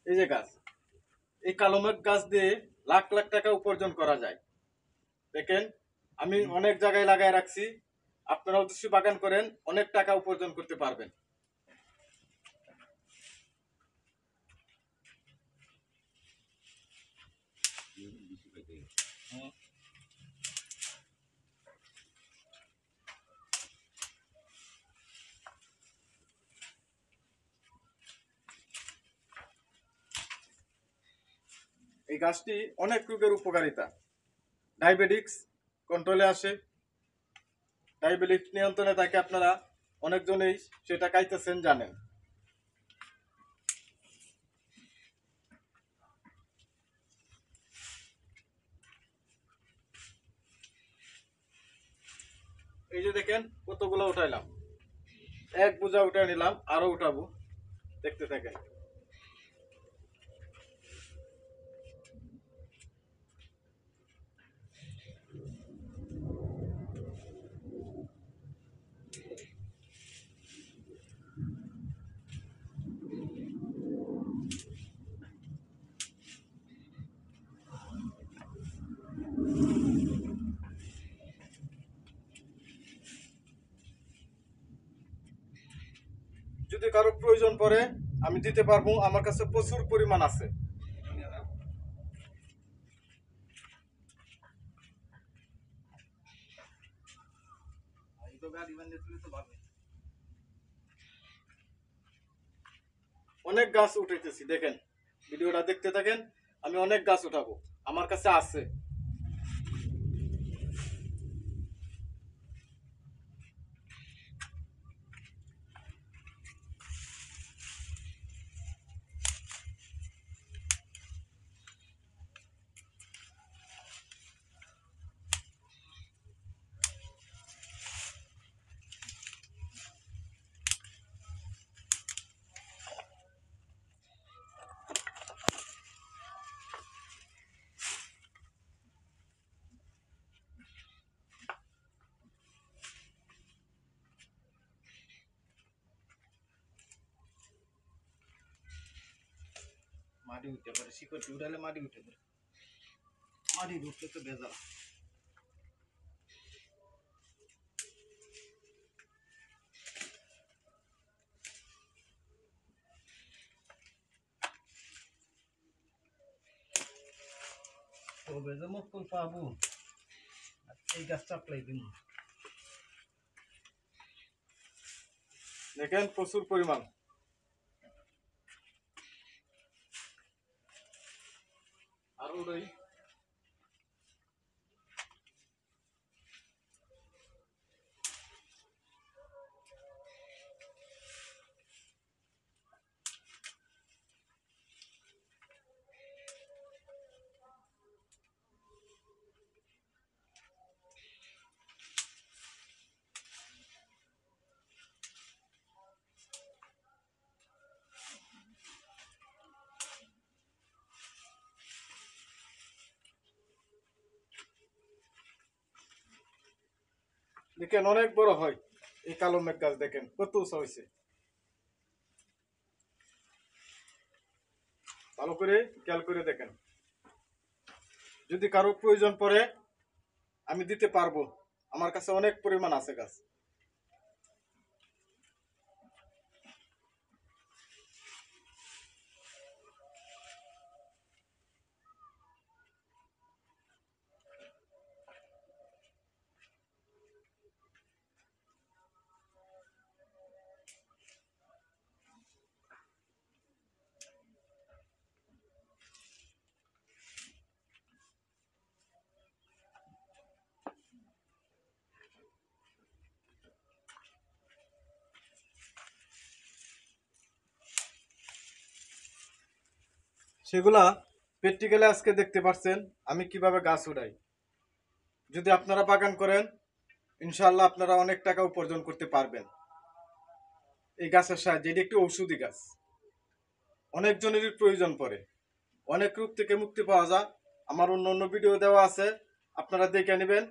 এই যে গাছ, এই কালোমেঘ গাছ দিয়ে লাখ লাখ টাকা উপার্জন করা যায়। দেখেন, আমি অনেক জায়গায় লাগায় রাখছি, আপনারা অবশ্যই বাগান করেন, অনেক টাকা উপার্জন করতে পারবেন। এই গাছটি অনেক রোগের উপকারিতা। ডায়াবেটিক্স কন্ট্রোলে আসে, ডায়াবেটিক্স নিয়ন্ত্রণে থাকে। আপনারা অনেকজনেই সেটা খাইতেছেন, জানেন। এই যে দেখেন কতগুলো উঠাইলাম, এক বোঝা উঠাই নিলাম, আরো উঠাবো, দেখতে থাকেন। যদি কারো প্রয়োজন পড়ে আমি দিতে পারবো, আমার কাছে প্রচুর পরিমাণ আছে। অনেক গাছ উঠাইতেছি, দেখেন, ভিডিওটা দেখতে থাকেন। আমি অনেক গাছ উঠাবো, আমার কাছে আছে। মাটি উঠতে পারে, শিকড়টি উঠালে মাটি উঠে পারে, মাটি উঠলে তো ভেজাল। তবে যে মুকুল পাবো, এই গাছটা চাপলাই দিন। দেখেন প্রচুর পরিমাণ। আর ওই দেখেন অনেক বড় হয়। এই কালো মেঘ গাছ দেখেন কত উঁচা হয়েছে। ভালো করে খেয়াল করে দেখেন। যদি কারো প্রয়োজন পড়ে আমি দিতে পারবো, আমার কাছে অনেক পরিমাণ আছে গাছ। সেগুলা প্র্যাকটিক্যালি আজকে দেখতে পাচ্ছেন আমি কিভাবে গাছ উঠাই। যদি আপনারা বাগান করেন, ইনশাআল্লাহ আপনারা অনেক টাকা উপার্জন করতে পারবেন এই গাছের সাহায্যে। এটি একটি ঔষধি গাছ, অনেকজনেরই প্রয়োজন পড়ে, অনেক রোগ থেকে মুক্তি পাওয়া যায়। আমার অন্য অন্য ভিডিও দেওয়া আছে, আপনারা দেখে নেবেন।